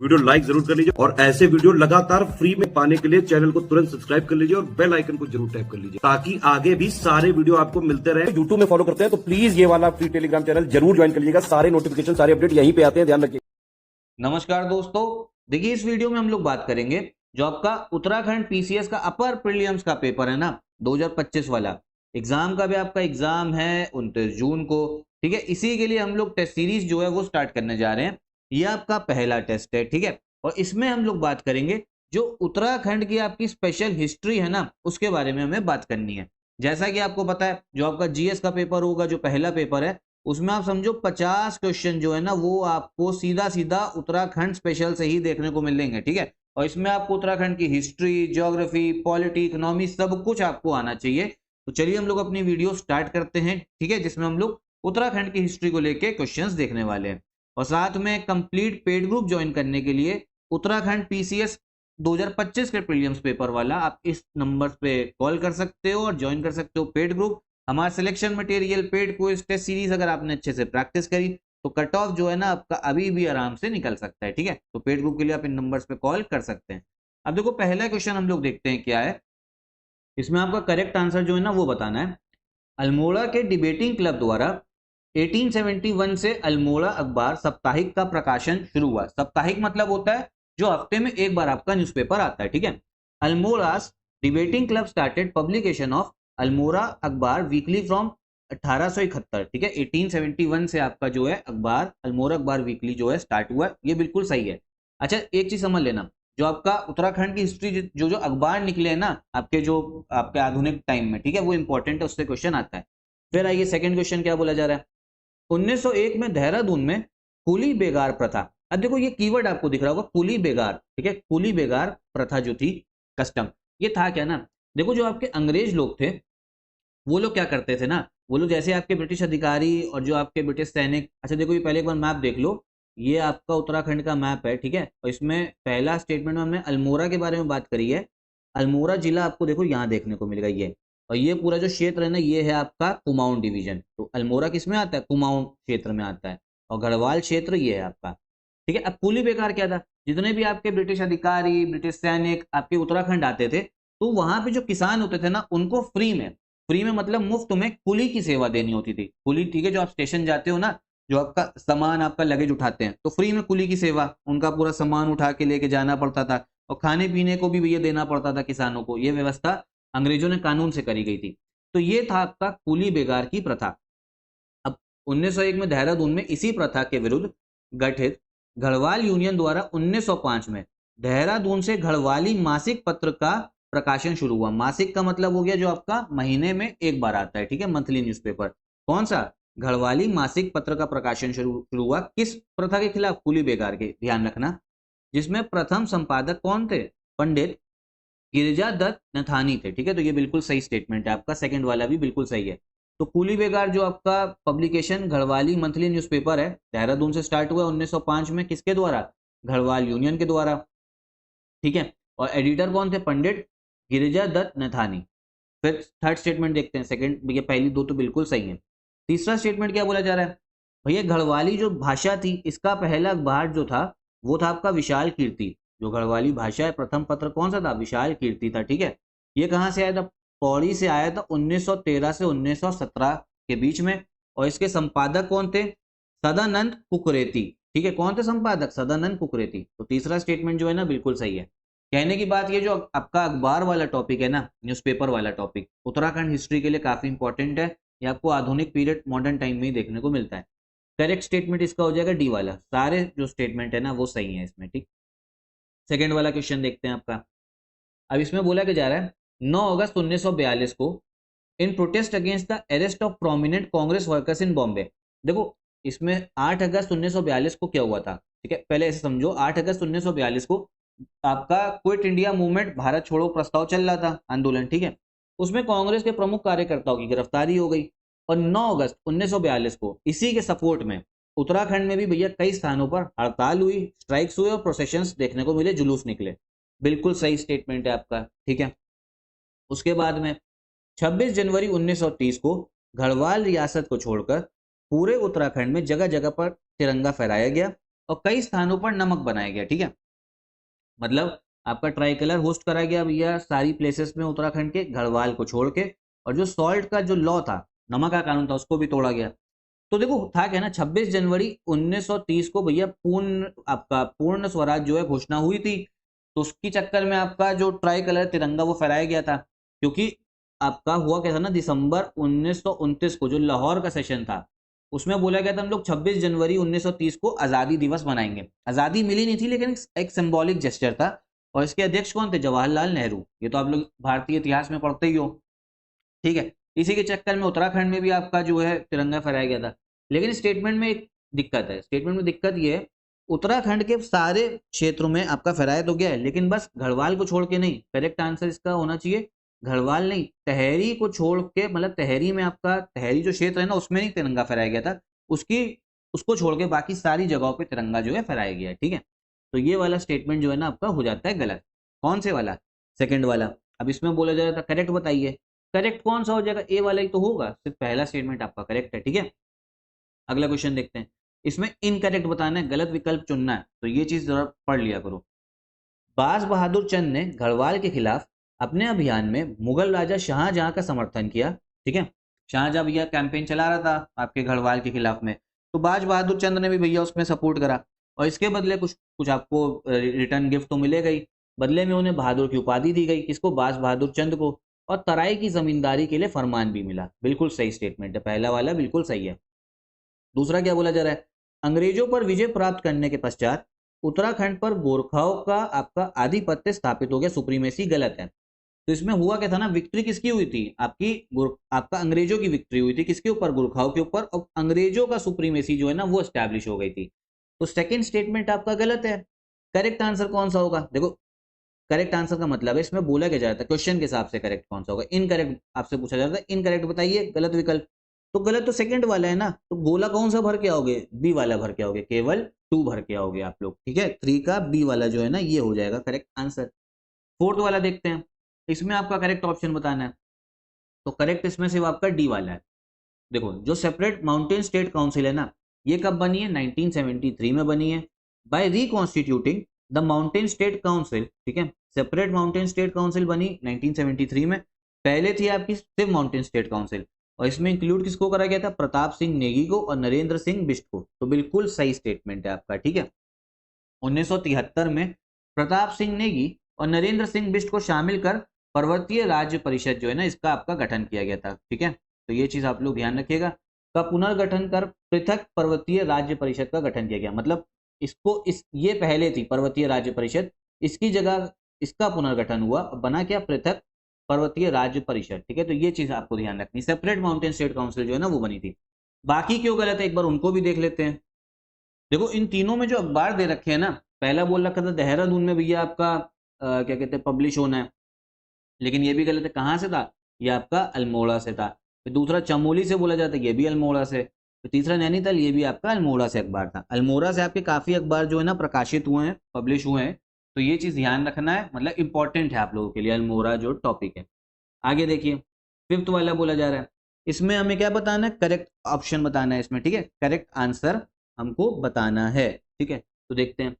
Video like जरूर कर लीजिए और ऐसे वीडियो लगातार फ्री में पाने के लिए चैनल को तुरंत सब्सक्राइब कर लीजिए और बेल आइकन को जरूर टैप कर लीजिए ताकि आगे भी सारे वीडियो आपको मिलते रहे। यूट्यूब में फॉलो करते हैं तो प्लीज ये वाला फ्री टेलीग्राम चैनल जरूर ज्वाइन कर लीजिएगा। सारे नोटिफिकेशन सारे अपडेट यहीं पे आते हैं, ध्यान रखिए। नमस्कार दोस्तों, देखिए इस वीडियो में हम लोग बात करेंगे जो आपका उत्तराखंड पीसीएस का अपर प्रीलिम्स का पेपर है ना 2025 वाला एग्जाम का भी आपका एग्जाम है 29 जून को। ठीक है, इसी के लिए हम लोग टेस्ट सीरीज जो है वो स्टार्ट करने जा रहे हैं। ये आपका पहला टेस्ट है, ठीक है, और इसमें हम लोग बात करेंगे जो उत्तराखंड की आपकी स्पेशल हिस्ट्री है ना उसके बारे में हमें बात करनी है। जैसा कि आपको पता है जो आपका जीएस का पेपर होगा, जो पहला पेपर है, उसमें आप समझो 50 क्वेश्चन जो है ना वो आपको सीधा सीधा उत्तराखंड स्पेशल से ही देखने को मिलेंगे। ठीक है, और इसमें आपको उत्तराखंड की हिस्ट्री, ज्योग्राफी, पॉलिटी, इकोनॉमी सब कुछ आपको आना चाहिए। तो चलिए हम लोग अपनी वीडियो स्टार्ट करते हैं, ठीक है, जिसमें हम लोग उत्तराखंड की हिस्ट्री को लेके क्वेश्चंस देखने वाले हैं। और साथ में कंप्लीट पेड ग्रुप ज्वाइन करने के लिए उत्तराखंड पीसीएस 2025 के प्रीलिम्स पेपर वाला आप इस नंबर पे कॉल कर सकते हो और ज्वाइन कर सकते हो पेड ग्रुप। हमारा selection material, paid quiz, test series अगर आपने अच्छे से प्रैक्टिस करी तो कट ऑफ जो है ना आपका अभी भी आराम से निकल सकता है। ठीक है, तो पेड ग्रुप के लिए आप इन नंबर्स पे कॉल कर सकते हैं। अब देखो पहला क्वेश्चन हम लोग देखते हैं क्या है। इसमें आपका करेक्ट आंसर जो है ना वो बताना है। अल्मोड़ा के डिबेटिंग क्लब द्वारा 1871 से अल्मोड़ा अखबार साप्ताहिक का प्रकाशन शुरू हुआ। साप्ताहिक मतलब होता है जो हफ्ते में एक बार आपका न्यूज़पेपर आता है। ठीक है, Almora's debating club started publication of Almora Akhbar weekly from 1871। ठीक है, 1871 से आपका जो है अखबार अल्मोड़ा अखबार वीकली जो है स्टार्ट हुआ। ये बिल्कुल सही है। अच्छा, एक चीज समझ लेना, जो आपका उत्तराखंड की हिस्ट्री जो जो अखबार निकले हैं ना आपके जो आपके आधुनिक टाइम में, ठीक है, वो इंपॉर्टेंट है, उससे क्वेश्चन आता है। फिर आइए सेकंड क्वेश्चन क्या बोला जा रहा है। 1901 में देहरादून में कुली बेगार प्रथा। अब देखो ये कीवर्ड आपको दिख रहा होगा, कुली बेगार। ठीक है, कुली बेगार प्रथा जो थी, कस्टम, ये था क्या ना, देखो जो आपके अंग्रेज लोग थे वो लोग क्या करते थे ना, वो लोग जैसे आपके ब्रिटिश अधिकारी और जो आपके ब्रिटिश सैनिक। अच्छा देखो ये पहले एक बार मैप देख लो, ये आपका उत्तराखंड का मैप है। ठीक है, और इसमें पहला स्टेटमेंट में हमने अल्मोड़ा के बारे में बात करी है। अल्मोड़ा जिला आपको देखो यहाँ देखने को मिलेगा ये, और ये पूरा जो क्षेत्र है ना ये है आपका कुमाऊं डिवीजन। तो अल्मोड़ा किस में आता है, कुमाऊं क्षेत्र में आता है, और गढ़वाल क्षेत्र ये है आपका। ठीक है, अब कुली बेकार क्या था, जितने भी आपके ब्रिटिश अधिकारी, ब्रिटिश सैनिक आपके उत्तराखंड आते थे तो वहां पे जो किसान होते थे ना उनको फ्री में मतलब मुफ्त में कुली की सेवा देनी होती थी। कुली, ठीक है, जो आप स्टेशन जाते हो ना, जो आपका सामान, आपका लगेज उठाते हैं तो फ्री में कुली की सेवा, उनका पूरा सामान उठा के लेके जाना पड़ता था, और खाने पीने को भी भैया देना पड़ता था किसानों को। ये व्यवस्था अंग्रेजों ने कानून से करी गई थी। तो ये था आपका कुली बेगार की प्रथा। अब 1901 में देहरादून में इसी प्रथा के विरुद्ध गठित गढ़वाल यूनियन द्वारा 1905 में देहरादून से घड़वाली मासिक पत्र का प्रकाशन शुरू हुआ। मासिक का मतलब हो गया जो आपका महीने में एक बार आता है। ठीक है, मंथली न्यूज़पेपर। कौन सा, घड़वाली मासिक पत्र का प्रकाशन शुरू हुआ। किस प्रथा के खिलाफ, कुली बेगार के, ध्यान रखना। जिसमें प्रथम संपादक कौन थे, पंडित गिरिजा दत्त नथानी थे। ठीक है, तो ये बिल्कुल सही स्टेटमेंट है आपका, सेकंड वाला भी बिल्कुल सही है। तो कुली बेगार जो आपका पब्लिकेशन घड़वाली मंथली न्यूज़पेपर है, देहरादून से स्टार्ट हुआ 1905 में, किसके द्वारा, घड़वाल यूनियन के द्वारा। ठीक है, और एडिटर कौन थे, पंडित गिरिजा दत्त नथानी। फिर थर्ड स्टेटमेंट देखते हैं, सेकंड, भैया पहली दो तो बिल्कुल सही है। तीसरा स्टेटमेंट क्या बोला जा रहा है, भैया घड़वाली जो भाषा थी इसका पहला अखबार जो था वो था आपका विशाल कीर्ति। जो घड़वाली भाषा है, प्रथम पत्र कौन सा था, विशाल कीर्ति था। ठीक है, ये कहाँ से आया था, पौड़ी से आया था 1913 से 1917 के बीच में। और इसके संपादक कौन थे, सदानंद कुकरेती। ठीक है, कौन थे संपादक, सदानंद कुकरेती। तो तीसरा स्टेटमेंट जो है ना बिल्कुल सही है। कहने की बात ये, जो आपका अखबार वाला टॉपिक है ना, न्यूज़पेपर वाला टॉपिक, उत्तराखंड हिस्ट्री के लिए काफी इंपॉर्टेंट है। ये आपको आधुनिक पीरियड, मॉडर्न टाइम में ही देखने को मिलता है। करेक्ट स्टेटमेंट इसका हो जाएगा डी वाला, सारे जो स्टेटमेंट है ना वो सही है इसमें। ठीक, सेकंड वाला क्वेश्चन देखते हैं आपका। अब इसमें बोला क्या जा रहा है, 9 अगस्त 1942 को in protest against the arrest of prominent Congress workers in Bombay. देखो इसमें 8 अगस्त 1942 को क्या हुआ था। ठीक है, पहले ऐसे समझो, 8 अगस्त 1942 को आपका क्विट इंडिया मूवमेंट, भारत छोड़ो प्रस्ताव चल रहा था, आंदोलन। ठीक है, उसमें कांग्रेस के प्रमुख कार्यकर्ताओं की गिरफ्तारी हो गई। और 9 अगस्त 1942 को इसी के सपोर्ट में उत्तराखंड में भी भैया कई स्थानों पर हड़ताल हुई, स्ट्राइक्स हुए और प्रोसेशंस देखने को मिले, जुलूस निकले। बिल्कुल सही स्टेटमेंट है आपका। ठीक है, उसके बाद में 26 जनवरी 1930 को गढ़वाल रियासत को छोड़कर पूरे उत्तराखंड में जगह जगह पर तिरंगा फहराया गया। और कई स्थानों पर नमक बनाया गया, ठीक है। मतलब आपका ट्राई कलर होस्ट करा गया भैया सारी प्लेसेस में उत्तराखंड के, गढ़वाल को छोड़ के। और जो सॉल्ट का जो लॉ था, नमक का कानून था, उसको भी तोड़ा गया। तो देखो था क्या ना, 26 जनवरी 1930 को भैया पूर्ण स्वराज जो है घोषणा हुई थी। तो उसकी चक्कर में आपका जो ट्राई कलर तिरंगा वो फहराया गया था। क्योंकि आपका हुआ क्या था ना, दिसंबर 1929 को जो लाहौर का सेशन था, उसमें बोला गया था हम लोग 26 जनवरी 1930 को आज़ादी दिवस मनाएंगे। आज़ादी मिली नहीं थी, लेकिन एक सिंबॉलिक जेस्चर था। और इसके अध्यक्ष कौन थे? जवाहरलाल नेहरू। ये तो आप लोग भारतीय इतिहास में पढ़ते ही हो, ठीक है। इसी के चक्कर में उत्तराखंड में भी आपका जो है तिरंगा फहराया गया था। लेकिन स्टेटमेंट में एक दिक्कत है, स्टेटमेंट में दिक्कत ये है, उत्तराखंड के सारे क्षेत्रों में आपका फहराया तो गया है, लेकिन बस घड़वाल को छोड़ के नहीं। करेक्ट आंसर इसका होना चाहिए घड़वाल नहीं, तहरी को छोड़ के, मतलब तहरी में आपका, तहरी जो क्षेत्र है ना, उसमें नहीं तिरंगा फहराया गया था। उसकी उसको छोड़ के बाकी सारी जगहों पे तिरंगा जो है फहराया गया है, ठीक है। तो ये वाला स्टेटमेंट जो है ना आपका हो जाता है गलत। कौन से वाला? सेकंड वाला। अब इसमें बोला जा रहा था करेक्ट बताइए, करेक्ट कौन सा हो जाएगा? ए वाला ही तो होगा, सिर्फ पहला स्टेटमेंट आपका करेक्ट है, ठीक है। अगला क्वेश्चन देखते हैं। इसमें इनकरेक्ट बताना है, गलत विकल्प चुनना है, तो ये चीज जरा पढ़ लिया करो। बाज बहादुर चंद ने गढ़वाल के खिलाफ अपने अभियान में मुगल राजा शाहजहां का समर्थन किया, ठीक है। शाहजहां भैया कैंपेन चला रहा था आपके गढ़वाल के खिलाफ में, तो बाज बहादुर चंद ने भी भैया उसमें सपोर्ट करा। और इसके बदले कुछ कुछ आपको रिटर्न गिफ्ट तो मिलेगा ही। बदले में उन्हें बहादुर की उपाधि दी गई, किसको? बाज बहादुर चंद को। और तराई की जमींदारी के लिए फरमान भी मिला। बिल्कुल सही स्टेटमेंट है, पहला वाला बिल्कुल सही है। दूसरा क्या बोला जा रहा है? अंग्रेजों पर विजय प्राप्त करने के पश्चात उत्तराखंड पर गोरखाओं का आपका आधिपत्य स्थापित हो गया, सुप्रीमेसी गलत है। तो इसमें हुआ क्या था ना, विक्ट्री किसकी हुई थी? आपका अंग्रेजों की विक्ट्री हुई थी, किसके ऊपर? गोरखाओं के ऊपर। और अंग्रेजों का सुप्रीमेसी जो है ना वो एस्टैब्लिश हो गई थी। तो सेकंड स्टेटमेंट आपका गलत है। करेक्ट आंसर कौन सा होगा? देखो, करेक्ट आंसर का मतलब है इसमें बोला क्या जाता है, क्वेश्चन के हिसाब से करेक्ट कौन सा होगा। इनकरेक्ट आपसे पूछा जाता है, इनकरेक्ट बताइए गलत विकल्प। तो गलत तो सेकंड वाला है ना, तो गोला कौन सा भर के आओगे? बी वाला भर के आओगे, केवल 2 भर के आओगे आप लोग, ठीक है। 3 का बी वाला जो है ना ये हो जाएगा करेक्ट आंसर। फोर्थ वाला देखते हैं, इसमें आपका करेक्ट ऑप्शन बताना है। तो करेक्ट इसमें सिर्फ आपका डी वाला है। देखो, जो सेपरेट माउंटेन स्टेट काउंसिल है ना, ये कब बनी है? 1973 में बनी है, by reconstituting the mountain state council, ठीक है। सेपरेट माउंटेन स्टेट काउंसिल बनी 1973 में। पहले थी आपकी सिर्फ माउंटेन स्टेट काउंसिल, और इसमें इंक्लूड किसको करा गया था? प्रताप सिंह नेगी को और नरेंद्र सिंह बिष्ट को। तो बिल्कुल सही स्टेटमेंट है आपका, ठीक है। 1973 में प्रताप सिंह नेगी और नरेंद्र सिंह बिष्ट को शामिल कर पर्वतीय राज्य परिषद जो है ना इसका आपका गठन किया गया था, ठीक है। तो ये चीज आप लोग ध्यान रखिएगा, का पुनर्गठन कर पृथक पर्वतीय राज्य परिषद का गठन किया गया। मतलब ये पहले थी पर्वतीय राज्य परिषद, इसकी जगह इसका पुनर्गठन हुआ, बना क्या? पृथक पर्वतीय राज्य परिषद, ठीक है। तो ये चीज आपको ध्यान रखनी, सेपरेट माउंटेन स्टेट काउंसिल जो है ना वो बनी थी। बाकी क्यों गलत है एक बार उनको भी देख लेते हैं। देखो, इन तीनों में जो अखबार दे रखे हैं ना, पहला बोल रखा था देहरादून में भैया आपका क्या कहते हैं पब्लिश होना है, लेकिन ये भी गलत है। कहाँ से था? ये आपका अल्मोड़ा से था। फिर दूसरा चमोली से बोला जाता है, ये भी अल्मोड़ा से। फिर तीसरा नैनीताल, ये भी आपका अल्मोड़ा से अखबार था। अल्मोड़ा से आपके काफी अखबार जो है ना प्रकाशित हुए हैं, पब्लिश हुए हैं। तो ये चीज ध्यान रखना है, मतलब इंपॉर्टेंट है आप लोगों के लिए अल्मोड़ा जो टॉपिक है। आगे देखिए, फिफ्थ वाला बोला जा रहा है, इसमें हमें क्या बताना है? करेक्ट ऑप्शन बताना है इसमें, ठीक है। करेक्ट आंसर हमको बताना है, ठीक है। तो देखते हैं,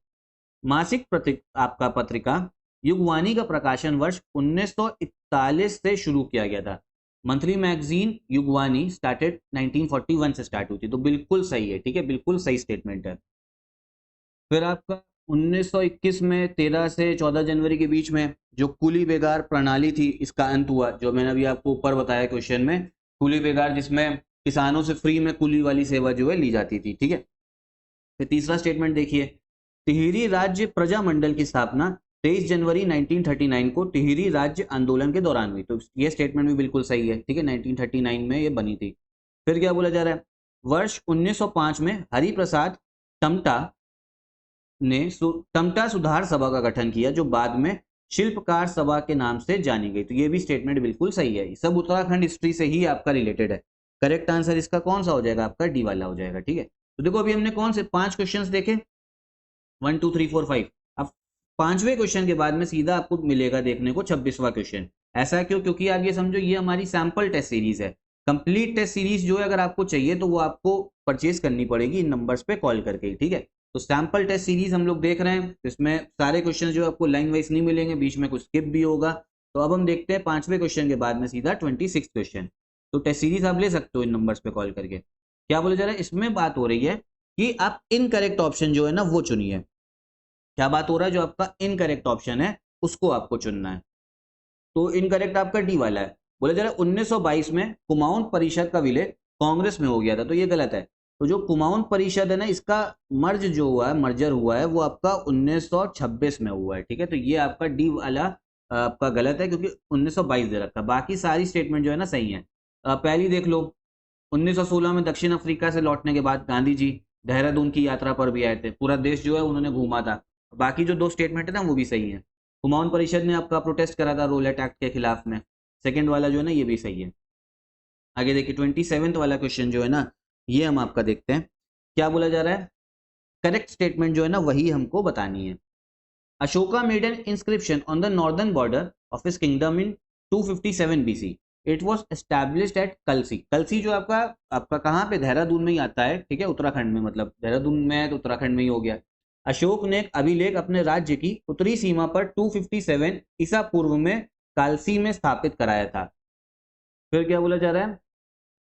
मासिक आपका पत्रिका युगवानी का प्रकाशन वर्ष 1941 से शुरू किया गया था। मंथली मैगजीन युगवानी स्टार्टेड 1941 से स्टार्ट हुई थी। तो बिल्कुल सही है, ठीक है, बिल्कुल सही स्टेटमेंट है। फिर आपका 1921 में 13 से 14 जनवरी के बीच में जो कुली बेगार प्रणाली थी इसका अंत हुआ, जो मैंने अभी आपको ऊपर बताया क्वेश्चन में, कुली बेगार जिसमें किसानों से फ्री में कुली वाली सेवा जो है ली जाती थी, ठीक है। फिर तीसरा स्टेटमेंट देखिए, टिहरी राज्य प्रजा मंडल की स्थापना 23 जनवरी 1939 को टिहरी राज्य आंदोलन के दौरान हुई। तो ये स्टेटमेंट भी बिल्कुल सही है, ठीक है, 1939 में ये बनी थी। फिर क्या बोला जा रहा है, वर्ष 1905 में हरि प्रसाद टमटा ने टमटा सुधार सभा का गठन किया, जो बाद में शिल्पकार सभा के नाम से जानी गई। तो ये भी स्टेटमेंट बिल्कुल सही है, सब उत्तराखंड हिस्ट्री से ही आपका रिलेटेड है। करेक्ट आंसर इसका कौन सा हो जाएगा? आपका डी वाला हो जाएगा, ठीक है। तो देखो, अभी हमने कौन से 5 क्वेश्चंस देखे, 1 2 3 4 5। अब 5वें क्वेश्चन के बाद में सीधा आपको मिलेगा देखने को 26वां क्वेश्चन। ऐसा क्यों? क्योंकि आप ये समझो ये हमारी सैंपल टेस्ट सीरीज है। कंप्लीट टेस्ट सीरीज जो है अगर आपको चाहिए तो वो आपको परचेज करनी पड़ेगी इन नंबर्स पे कॉल करके, ठीक है। तो सैंपल टेस्ट सीरीज हम लोग देख रहे हैं, इसमें सारे क्वेश्चन जो आपको लाइन वाइज नहीं मिलेंगे, बीच में कुछ स्किप भी होगा। तो अब हम देखते हैं 5वें क्वेश्चन के बाद में सीधा 26 क्वेश्चन। तो टेस्ट सीरीज आप ले सकते हो इन नंबर्स पे कॉल करके। क्या बोला जा रहा है, इसमें बात हो रही है कि आप इनकरेक्ट ऑप्शन जो है ना वो चुनिए। क्या बात हो रहा है, जो आपका इनकरेक्ट ऑप्शन है उसको आपको चुनना है। तो इनकरेक्ट आपका डी वाला है। बोला जा रहा है 1922 में कुमाऊन परिषद का विलय कांग्रेस में हो गया था, तो ये गलत है। तो जो कुमाऊन परिषद है ना, इसका मर्ज जो हुआ है, मर्जर हुआ है, वो आपका 1926 में हुआ है। ठीक है, तो ये आपका डी वाला आपका गलत है, क्योंकि 1922 दे रखा। बाकी सारी स्टेटमेंट जो है ना सही है। पहली देख लो, 1916 में दक्षिण अफ्रीका से लौटने के बाद गांधी जी देहरादून की यात्रा पर भी आए थे, पूरा देश जो है उन्होंने घूमा था। बाकी जो 2 स्टेटमेंट है ना वो भी सही है। कुमाऊन परिषद ने आपका प्रोटेस्ट करा था रोलेट एक्ट के खिलाफ में, सेकंड वाला जो है ना ये भी सही है। आगे देखिए 27th वाला क्वेश्चन जो है ना, ये हम आपका देखते हैं। क्या बोला जा रहा है, करेक्ट स्टेटमेंट जो है ना वही हमको बतानी है। Ashoka made an inscription on the northern border of his kingdom in 257 BC। It was established at Kalsi. Kalsi जो आपका आपका कहाँ पे, देहरादून में ही आता है। ठीक है, उत्तराखंड में, मतलब देहरादून में है तो उत्तराखंड में ही हो गया। अशोक ने एक अभिलेख अपने राज्य की उत्तरी सीमा पर 257 ईसा पूर्व में कालसी में स्थापित कराया था। फिर क्या बोला जा रहा है,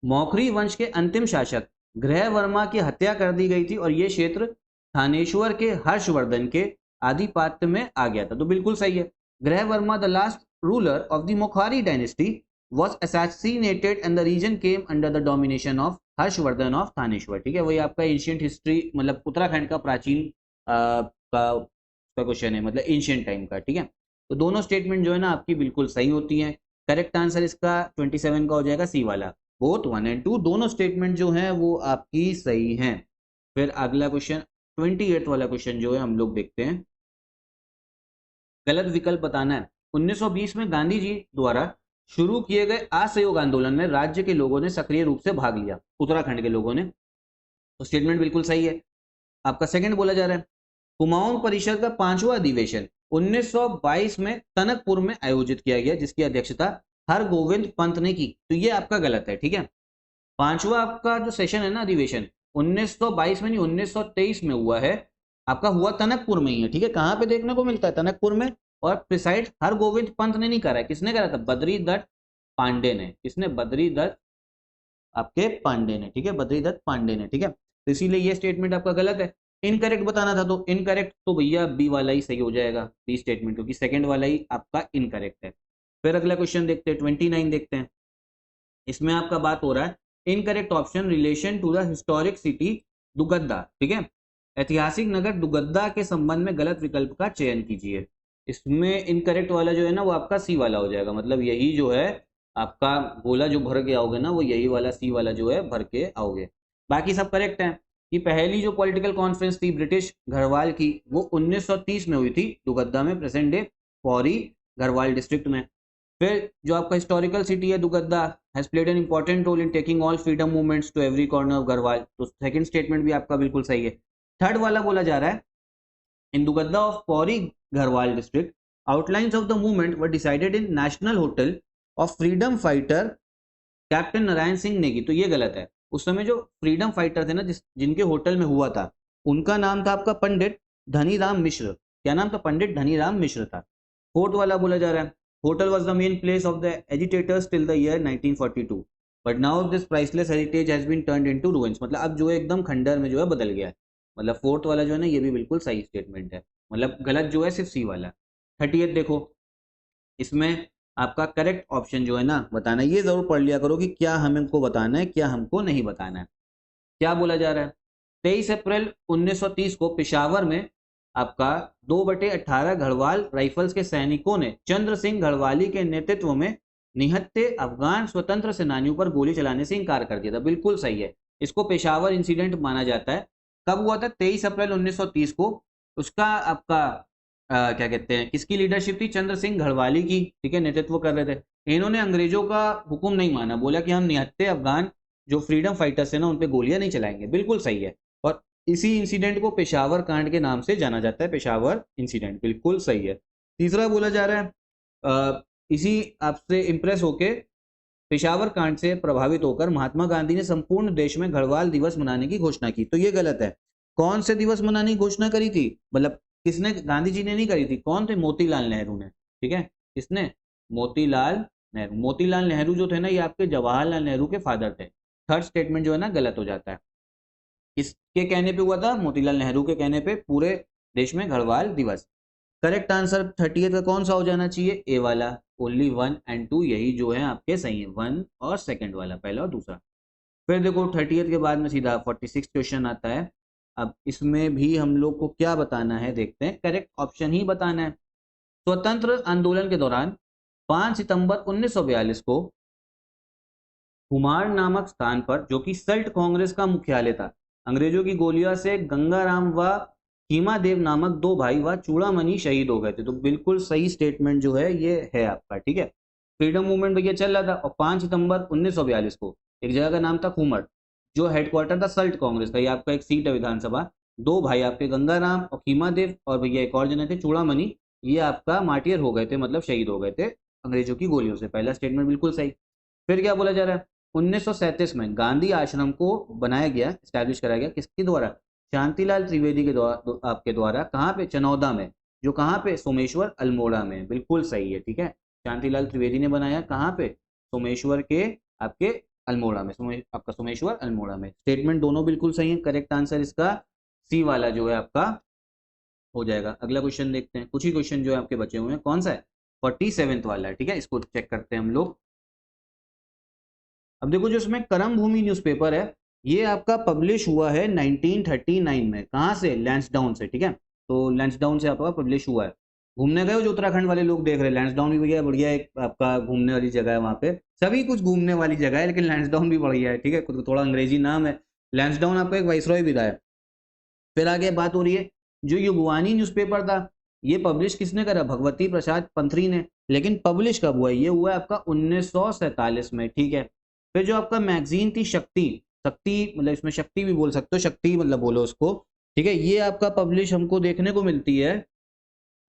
मौखरी वंश के अंतिम शासक ग्रह वर्मा की हत्या कर दी गई थी और यह क्षेत्र थानेश्वर के हर्षवर्धन के आधिपत्य में आ गया था। तो बिल्कुल सही है। Graha Varma the last ruler of the Maukhari dynasty was assassinated and the region came under the domination of Harshvardhan of Thaneshwar. ठीक है, वही आपका एंशियंट हिस्ट्री, मतलब उत्तराखंड का प्राचीन का क्वेश्चन है, मतलब एंशियंट टाइम का। ठीक है, तो दोनों स्टेटमेंट जो है ना आपकी बिल्कुल सही होती हैं। करेक्ट आंसर इसका 27 का हो जाएगा सी वाला। बोथ 1 और 2 दोनों स्टेटमेंट जो हैं वो आपकी सही हैं। फिर अगला क्वेश्चन 28 वाला क्वेश्चन जो है हम लोग देखते हैं। गलत विकल्प बताना है। 1920 में गांधी जी द्वारा शुरू किए गए असहयोग आंदोलन में राज्य के लोगों ने सक्रिय रूप से भाग लिया, उत्तराखंड के लोगों ने। तो स्टेटमेंट बिल्कुल सही है। आपका सेकंड बोला जा रहा है, कुमाऊं परिषद का 5वां अधिवेशन 1922 में टनकपुर में आयोजित किया गया, जिसकी अध्यक्षता हरगोविंद पंत ने की। तो ये आपका गलत है। ठीक है, 5वां आपका जो सेशन है ना, अधिवेशन 1922 में नहीं 1923 में हुआ है। आपका हुआ टनकपुर में ही है। ठीक है, कहां पे देखने को मिलता है, टनकपुर में। और प्रिसाइड हरगोविंद पंत ने नहीं करा है, किसने करा था, बद्री दत्त पांडे ने। किसने, बद्री दत्त आपके पांडे ने। ठीक है, बद्री दत्त पांडे ने। ठीक है, तो इसीलिए ये स्टेटमेंट आपका गलत है। इनकरेक्ट बताना था, तो इनकरेक्ट तो भैया बी वाला ही सही हो जाएगा, बी स्टेटमेंट, क्योंकि सेकंड वाला ही आपका इनकरेक्ट है। फिर अगला क्वेश्चन देखते हैं, 29 देखते हैं। इसमें आपका बात हो रहा है incorrect option relation to the historic city Dugadda. ठीक है, ऐतिहासिक नगर दुगद्दा के संबंध में गलत विकल्प का चयन कीजिए। इसमें इनकरेक्ट वाला जो है ना वो आपका सी वाला हो जाएगा, मतलब यही जो है आपका गोला जो भर के आओगे ना, वो यही वाला सी वाला जो है भर के आओगे। बाकी सब करेक्ट है। कि पहली जो पॉलिटिकल कॉन्फ्रेंस थी ब्रिटिश घरवाल की, वो 1930 में हुई थी दुगद्दा में, present day Pauri Garhwal district में। फिर जो आपका हिस्टोरिकल सिटी है Dugadda has played an important role in taking all freedom movements to every corner of Garhwal. तो सेकंड स्टेटमेंट भी आपका बिल्कुल सही है। थर्ड वाला बोला जा रहा है, in Dugadda of Pauri Garhwal district outlines of the movement were decided in National Hotel of freedom fighter captain Narayan Singh Negi. तो ये गलत है। उस समय जो फ्रीडम फाइटर थे ना, जिनके होटल में हुआ था, उनका नाम था आपका पंडित धनीराम मिश्र। क्या नाम था, पंडित धनीराम मिश्र था। फोर्थ वाला बोला जा रहा है, hotel was the main place of the agitators till the year 1942 but now this priceless heritage has been turned into ruins. मतलब अब जो है एकदम खंडर में जो है बदल गया है। मतलब फोर्थ वाला जो है ना ये भी बिल्कुल सही स्टेटमेंट है, मतलब गलत जो है सिर्फ सी वाला। 38 देखो, इसमें आपका करेक्ट ऑप्शन जो है ना बताना है। ये जरूर पढ़ लिया करो कि क्या हमको बताना है, क्या हमको नहीं बताना है। क्या बोला जा रहा है, 23 अप्रैल 1930 को पेशावर में आपका 2/18 घड़वाल राइफल्स के सैनिकों ने चंद्र सिंह घड़वाली के नेतृत्व में निहत्थे अफगान स्वतंत्र सेनानियों पर गोली चलाने से इनकार कर दिया था। बिल्कुल सही है। इसको पेशावर इंसिडेंट माना जाता है। कब हुआ था, 23 अप्रैल 1930 को। उसका आपका क्या कहते हैं, किसकी लीडरशिप थी, चंद्र सिंह घड़वाली की। ठीक है, नेतृत्व कर रहे थे। इन्होंने अंग्रेजों का हुक्म नहीं माना, बोला कि हम निहत्थे अफगान जो फ्रीडम फाइटर्स है ना उन पे गोलियां नहीं चलाएंगे। बिल्कुल सही है। और इसी इंसिडेंट को पेशावर कांड के नाम से जाना जाता है, पेशावर इंसिडेंट। बिल्कुल सही है। तीसरा बोला जा रहा है इसी आपसे इंप्रेस होके पेशावर कांड से प्रभावित होकर महात्मा गांधी ने संपूर्ण देश में घड़वाल दिवस मनाने की घोषणा की। तो ये गलत है। कौन से दिवस मनाने की घोषणा करी थी, मतलब किसने, गांधी जी ने नहीं करी थी, कौन थे, मोतीलाल नेहरू ने, ठीक है, किसने, मोतीलाल नेहरू। मोतीलाल नेहरू जो थे ना, ये आपके जवाहरलाल नेहरू के फादर थे। थर्ड स्टेटमेंट जो है ना गलत हो जाता है। किसके कहने पे हुआ था, मोतीलाल नेहरू के कहने पे पूरे देश में गढ़वाल दिवस। करेक्ट आंसर 30th का कौन सा हो जाना चाहिए, ए वाला, ओनली 1 and 2 यही जो है आपके सही है, 1 और सेकंड वाला, पहला और दूसरा। फिर देखो 30th के बाद में सीधा 46 क्वेश्चन आता है। अब इसमें भी हम लोग को क्या बताना है, देखते हैं, करेक्ट ऑप्शन ही बताना है। स्वतंत्र आंदोलन के दौरान 5 सितंबर 1942 को कुमार नामक स्थान पर, जो कि सल्ट कांग्रेस का मुख्यालय था, अंग्रेजों की गोलियों से गंगाराम व हीमादेव नामक 2 भाई व चूड़ामणि शहीद हो गए थे। तो बिल्कुल सही स्टेटमेंट जो है ये है आपका, ठीक है। फ्रीडम मूवमेंट भैया चल रहा था, और 5 सितंबर 1942 को एक जगह का नाम था कुमर, जो हेडक्वार्टर था सल्ट कांग्रेस का, ये आपका एक सीट है विधानसभा। 2 भाई आपके गंगाराम और हीमादेव, और भैया एक और जने थे चूड़ामणि, ये आपका मार्टियर हो गए थे, मतलब शहीद हो गए थे अंग्रेजों की गोलियों से। पहला स्टेटमेंट बिल्कुल सही। फिर क्या बोला जा रहा है, 1937 में गांधी आश्रम को बनाया गया, स्टैब्लिश कराया गया, किसके द्वारा, शांतिलाल त्रिवेदी के द्वारा, आपके द्वारा। कहाँ पे, चनौदा में, जो कहाँ पे, सोमेश्वर अल्मोड़ा में, बिल्कुल सही है, ठीक है। शांतिलाल त्रिवेदी ने बनाया, कहाँ पे, सोमेश्वर के आपके अल्मोड़ा में, आपका सोमेश्वर अल्मोड़ा में। स्टेटमेंट दोनों बिल्कुल सही है। करेक्ट आंसर इसका सी वाला जो है आपका हो जाएगा। अगला क्वेश्चन देखते हैं, कुछ ही क्वेश्चन जो है आपके बचे हुए हैं, कौन सा है, 47th वाला है, ठीक है, इसको चेक करते हैं हम लोग। अब देखो जो इसमें करम भूमि न्यूज़पेपर है, ये आपका पब्लिश हुआ है 1939 में, कहाँ से, लैंसडाउन से, ठीक है। तो लैंसडाउन से आपका पब्लिश हुआ है। घूमने गए हो जो उत्तराखंड वाले लोग देख रहे हैं, लैंसडाउन भी बढ़िया बढ़िया एक आपका घूमने वाली जगह है, वहाँ पे सभी कुछ घूमने वाली जगह है, लेकिन लैंसडाउन भी बढ़िया है, ठीक है, थोड़ा अंग्रेजी नाम है। लैंसडाउन आपका एक वाइसरॉय भी था। फिर आगे बात हो रही है, जो युगवानी न्यूज़पेपर था, ये पब्लिश किसने करा, भगवती प्रसाद पंथरी ने, लेकिन पब्लिश कब हुआ, ये हुआ आपका 1947 में, ठीक है। फिर जो आपका मैगजीन थी शक्ति, शक्ति मतलब इसमें शक्ति भी बोल सकते हो, शक्ति मतलब बोलो उसको, ठीक है, ये आपका पब्लिश हमको देखने को मिलती है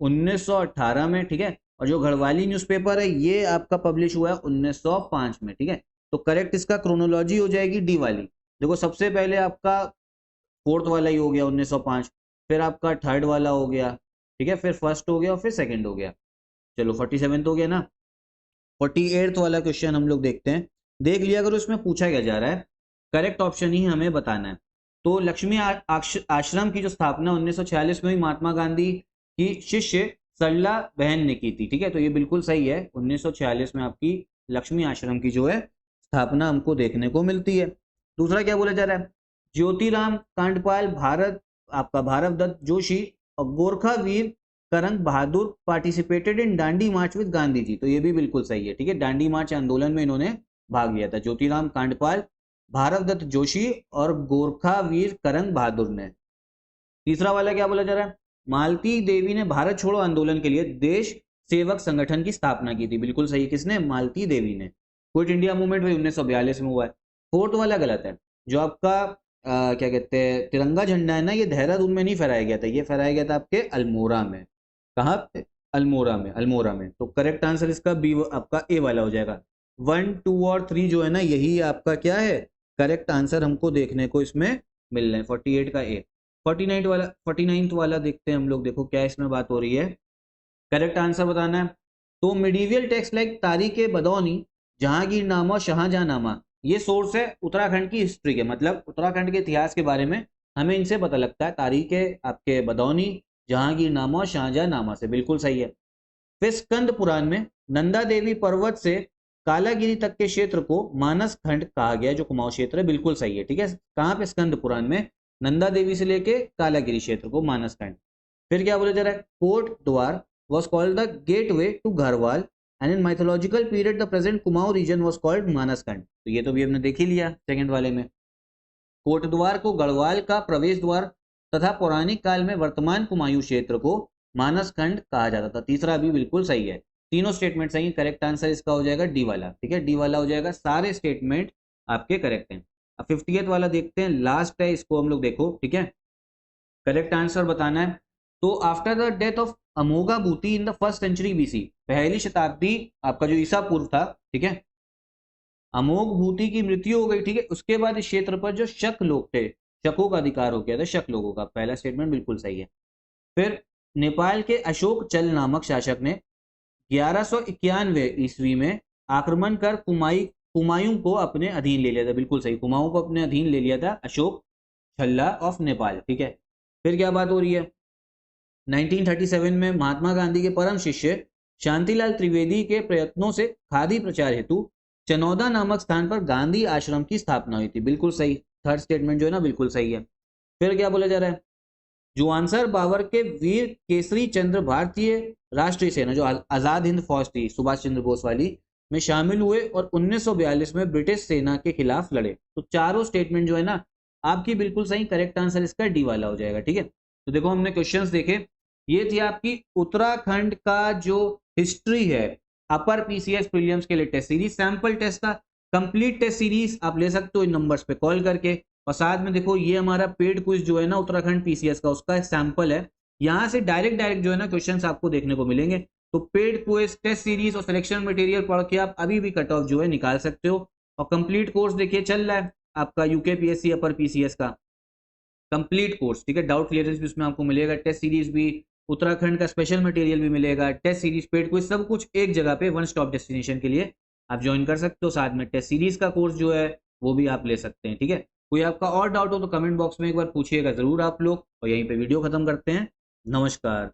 1918 में, ठीक है। और जो घड़वाली न्यूज़पेपर है, ये आपका पब्लिश हुआ है 1905 में, ठीक है। तो करेक्ट इसका क्रोनोलॉजी हो जाएगी डी वाली। देखो सबसे पहले आपका 4th वाला ही हो गया 1905, फिर आपका 3rd वाला हो गया, ठीक है, फिर 1st हो गया और फिर 2nd हो गया। चलो 47 हो गया ना। 48th वाला क्वेश्चन हम लोग देखते हैं, देख लिया अगर उसमें पूछा क्या जा रहा है, करेक्ट ऑप्शन ही हमें बताना है। तो लक्ष्मी आश्रम की जो स्थापना 1946 में हुई, महात्मा गांधी की शिष्य सरला बहन ने की थी, ठीक है। तो ये बिल्कुल सही है, 1946 में आपकी लक्ष्मी आश्रम की जो है स्थापना हमको देखने को मिलती है। दूसरा क्या बोला जा रहा है, ज्योतिराम कांडपाल, भारत आपका भारत दत्त जोशी और Gorkha Veer Karang Bahadur participated in Dandi march with Gandhi ji. तो ये भी बिल्कुल सही है, ठीक है, डांडी मार्च आंदोलन में इन्होंने भाग लिया था, ज्योतिराम कांडपाल, भारत दत्त जोशी और गोरखा वीर करंग बहादुर ने। तीसरा वाला क्या बोला जा रहा है, मालती देवी ने भारत छोड़ो आंदोलन के लिए देश सेवक संगठन की स्थापना की थी, बिल्कुल सही, किसने, मालती देवी ने। क्विट इंडिया मूवमेंट भाई 1942 में हुआ है। 4th वाला गलत है, जो आपका क्या कहते हैं तिरंगा झंडा है ना, ये देहरादून में नहीं फहराया गया था, ये फहराया गया था आपके अल्मोड़ा में। कहाँ पे, अल्मोड़ा में, अल्मोड़ा में। तो करेक्ट आंसर इसका बी आपका ए वाला हो जाएगा। 1, 2 और 3 जो है ना, यही आपका क्या है, करेक्ट आंसर हमको देखने को इसमें मिल रहे हैं। 48 का ए। 49th वाला देखते हैं हम लोग, देखो क्या इसमें बात हो रही है, करेक्ट आंसर बताना है। तो मिडीवियल टेक्स्ट लाइक तारीख बदौनी, जहांगीरनामा, शाहजहांनामा, ये सोर्स है उत्तराखंड की हिस्ट्री के, मतलब उत्तराखंड के इतिहास के बारे में हमें इनसे पता लगता है, तारीख आपके बदौनी, जहांगीरनामा और शाहजहांनामा से, बिल्कुल सही है। फिर स्कंद पुराण में नंदा देवी पर्वत से कालागिरी तक के क्षेत्र को मानस खंड कहा गया, जो कुमाऊं क्षेत्र है, बिल्कुल सही है, ठीक है। कहाँ पे, स्कंद पुराण में नंदा देवी से लेके कालागिरी क्षेत्र को मानस खंड। फिर क्या बोला जा रहा है, कोट द्वार was called the gateway to Garhwal and in mythological period the present Kumaon region was called Manaskand। तो ये तो भी हमने देख ही लिया सेकंड वाले में। कोटद्वार को गढ़वाल का प्रवेश द्वार तथा पौराणिक काल में वर्तमान कुमायूं क्षेत्र को मानसखंड कहा जाता था। तीसरा भी बिल्कुल सही है, तीनों स्टेटमेंट सही है। करेक्ट आंसर इसका हो जाएगा डी वाला, ठीक है, डी वाला हो जाएगा, सारे स्टेटमेंट आपके करेक्ट हैं। अब 50th वाला देखते हैं, लास्ट है, इसको हम लोग देखो, ठीक है, करेक्ट आंसर बताना है। तो after the death of Amogha Bhuti in the 1st century BC, पहली शताब्दी आपका जो ईसा पूर्व था, ठीक है, अमोघ भूति की मृत्यु हो गई, ठीक है, उसके बाद इस क्षेत्र पर जो शक लोग थे, शकों का अधिकार हो गया था शक लोगों का। पहला स्टेटमेंट बिल्कुल सही है। फिर नेपाल के अशोक चल नामक शासक ने 1191 ईस्वी में आक्रमण कर कुमायूं को अपने अधीन ले लिया था। बिल्कुल सही, कुमाऊं को अपने अधीन ले लिया था अशोक छल्ला ऑफ नेपाल। ठीक है, फिर क्या बात हो रही है, 1937 में महात्मा गांधी के परम शिष्य शांतिलाल त्रिवेदी के प्रयत्नों से खादी प्रचार हेतु चनौदा नामक स्थान पर गांधी आश्रम की स्थापना हुई थी। बिल्कुल सही, थर्ड स्टेटमेंट जो है ना बिल्कुल सही है। फिर क्या बोला जा रहा है, जुआनसर बावर के वीर केसरी चंद्र भारतीय राष्ट्रीय सेना जो आजाद हिंद फौज थी सुभाष चंद्र बोस वाली में शामिल हुए और 1942 में ब्रिटिश सेना के खिलाफ लड़े। तो चारों स्टेटमेंट जो है ना आपकी बिल्कुल सही, करेक्ट आंसर इसका डी वाला हो जाएगा। ठीक है, तो देखो हमने क्वेश्चंस देखे, ये थी आपकी उत्तराखंड का जो हिस्ट्री है अपर पीसीएस प्रीलिम्स के लिए टेस्ट सीरीज, सैंपल टेस्ट था। कंप्लीट टेस्ट सीरीज आप ले सकते हो इन नंबर्स पे कॉल करके। और साथ में देखो ये हमारा पेड क्विज जो है ना उत्तराखंड पीसीएस का, उसका सैंपल है। यहाँ से डायरेक्ट जो है ना क्वेश्चंस आपको देखने को मिलेंगे। तो पेड क्विज, टेस्ट सीरीज और सिलेक्शन मटेरियल पढ़ के आप अभी भी कट ऑफ जो है निकाल सकते हो। और कंप्लीट कोर्स देखिए चल रहा है आपका यूकेपीएससी अपर पीसीएस का कंप्लीट कोर्स। ठीक है, डाउट क्लियरेंस भी उसमें आपको मिलेगा, टेस्ट सीरीज भी, उत्तराखंड का स्पेशल मटेरियल भी मिलेगा, टेस्ट सीरीज, पेड क्विज, सब कुछ एक जगह पे वन स्टॉप डेस्टिनेशन के लिए आप ज्वाइन कर सकते हो। साथ में टेस्ट सीरीज का कोर्स जो है वो भी आप ले सकते हैं। ठीक है, कोई आपका और डाउट हो तो कमेंट बॉक्स में एक बार पूछिएगा जरूर आप लोग। और यहीं पे वीडियो खत्म करते हैं। नमस्कार।